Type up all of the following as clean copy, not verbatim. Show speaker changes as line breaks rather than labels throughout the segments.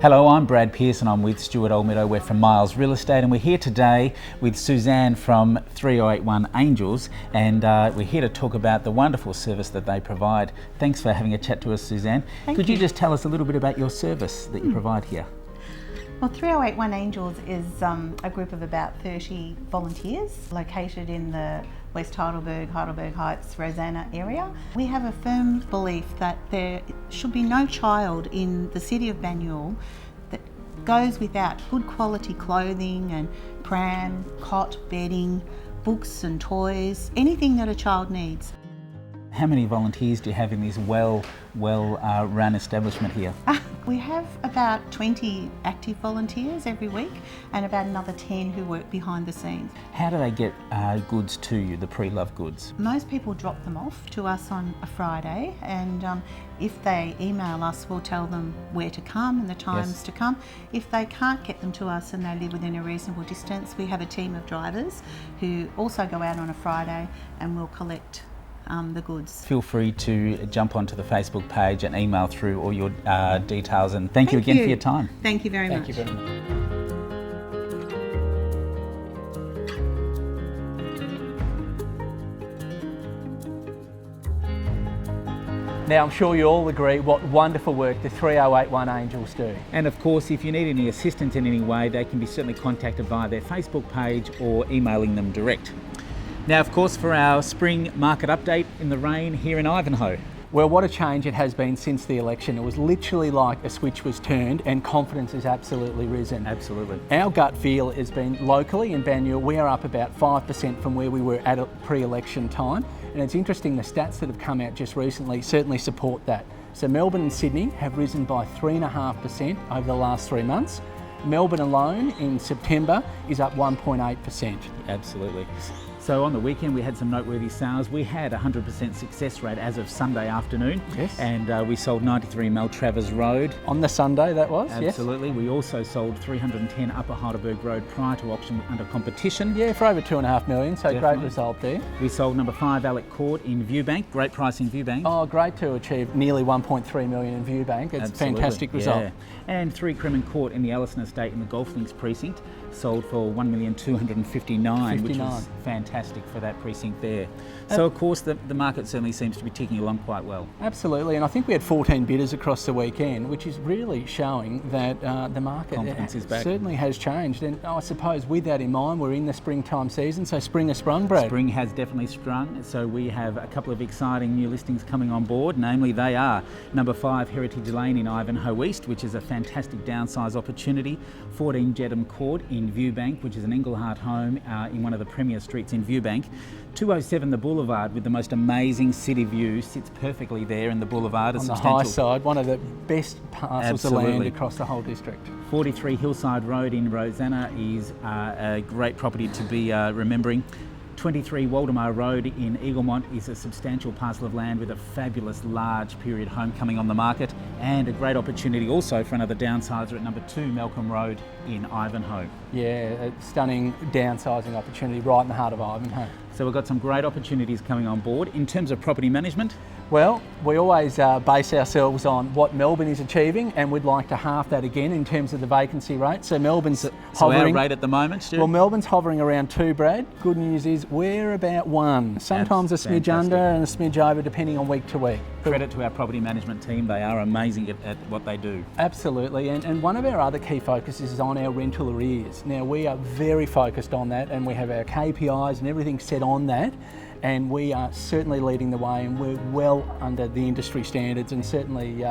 Hello, I'm Brad Pearce and I'm with Stewart Oldmeadow. We're from Miles Real Estate and we're here today with Suzanne from 3081 Angels, and we're here to talk about the wonderful service that they provide. Thanks for having a chat to us, Suzanne. Could you just tell us a little bit about your service that you provide here?
Well, 3081 Angels is a group of about 30 volunteers located in the West Heidelberg Heights, Rosanna area. We have a firm belief that there should be no child in the city of Banyule that goes without good quality clothing and pram, cot, bedding, books and toys, anything that a child needs.
How many volunteers do you have in this well-run establishment here?
We have about 20 active volunteers every week and about another 10 who work behind the scenes.
How do they get goods to you, the pre-loved goods?
Most people drop them off to us on a Friday, and if they email us, we'll tell them where to come and the times to come. If they can't get them to us and they live within a reasonable distance, we have a team of drivers who also go out on a Friday and will collect the goods. Feel
free to jump onto the Facebook page and email through all your details, and thank you again for your time.
Thank you very much.
Thank you very much.
Now, I'm sure you all agree what wonderful work the 3081 Angels do.
And of course, if you need any assistance in any way, they can be certainly contacted via their Facebook page or emailing them direct. Now, of course, for our spring market update in the rain here in Ivanhoe.
Well, what a change it has been since the election. It was literally like a switch was turned and confidence has absolutely risen.
Absolutely.
Our gut feel has been locally in Banyule, we are up about 5% from where we were at a pre-election time. And it's interesting, the stats that have come out just recently certainly support that. So Melbourne and Sydney have risen by 3.5% over the last 3 months. Melbourne alone in September is up 1.8%.
Absolutely. So on the weekend we had some noteworthy sales. We had a 100% success rate as of Sunday afternoon.
Yes.
And we sold 93 Maltravers Road.
On the Sunday that was,
Absolutely. Yes. We also sold 310 Upper Heidelberg Road prior to auction under competition.
Yeah, for over 2.5 million, so
Definitely.
Great result there.
We sold number 5 Alec Court in Viewbank, great price in Viewbank.
Oh, great to achieve nearly 1.3 million in Viewbank. It's a fantastic result.
Yeah. And 3 Cremon Court in the Ellison Estate in the Golf Links precinct sold for 1,259,000, which was fantastic for that precinct there. So of course the market certainly seems to be ticking along quite well.
Absolutely, and I think we had 14 bidders across the weekend, which is really showing that the market
confidence is back.
Certainly has changed. And I suppose with that in mind, we're in the springtime season, so spring has sprung, Brad.
Spring has definitely sprung, so we have a couple of exciting new listings coming on board. Namely, they are number 5 Heritage Lane in Ivanhoe East, which is a fantastic downsize opportunity. 14 Jedham Court in Viewbank, which is an Engelhart home in one of the premier streets in Viewbank. 207 The Boulevard, with the most amazing city view, sits perfectly there in the boulevard.
On the high side, one of the best parcels of land across the whole district.
43 Hillside Road in Rosanna is a great property to be remembering. 23 Waldemar Road in Eaglemont is a substantial parcel of land with a fabulous large period home coming on the market, and a great opportunity also for another downsizer at number 2 Malcolm Road in Ivanhoe.
Yeah, a stunning downsizing opportunity right in the heart of Ivanhoe.
So we've got some great opportunities coming on board. In terms of property management,
well, we always base ourselves on what Melbourne is achieving, and we'd like to half that again in terms of the vacancy rate. So Melbourne's hovering.
Our rate at the moment, Stuart?
Well, Melbourne's hovering around 2, Brad. Good news is we're about 1. Sometimes a smidge under and a smidge over, depending on week to week.
Credit to our property management team. They are amazing at what they do.
Absolutely, and one of our other key focuses is on our rental arrears. Now, we are very focused on that, and we have our KPIs and everything set on that. And we are certainly leading the way, and we're well under the industry standards, and certainly,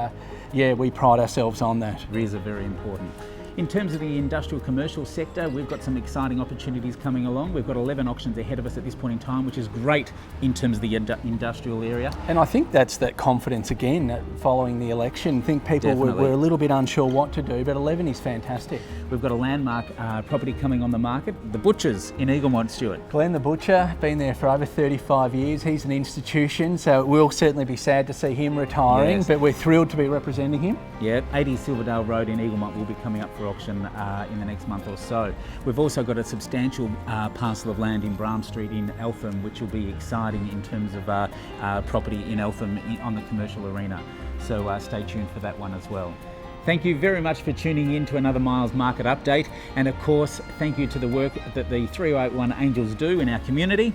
we pride ourselves on that.
Arrears are very important. In terms of the industrial commercial sector, we've got some exciting opportunities coming along. We've got 11 auctions ahead of us at this point in time, which is great in terms of the industrial area.
And I think that's that confidence again following the election. I think people were a little bit unsure what to do, but 11 is fantastic.
We've got a landmark property coming on the market, The Butchers in Eaglemont, Stuart.
Glenn the Butcher, been there for over 35 years. He's an institution, so it will certainly be sad to see him retiring, but we're thrilled to be representing him.
Yeah, 80 Silverdale Road in Eaglemont will be coming up for auction in the next month or so. We've also got a substantial parcel of land in Bram Street in Eltham, which will be exciting in terms of property in Eltham on the commercial arena. So stay tuned for that one as well. Thank you very much for tuning in to another Miles Market Update, and of course thank you to the work that the 3081 Angels do in our community.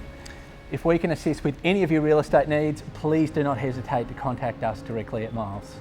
If we can assist with any of your real estate needs, please do not hesitate to contact us directly at Miles.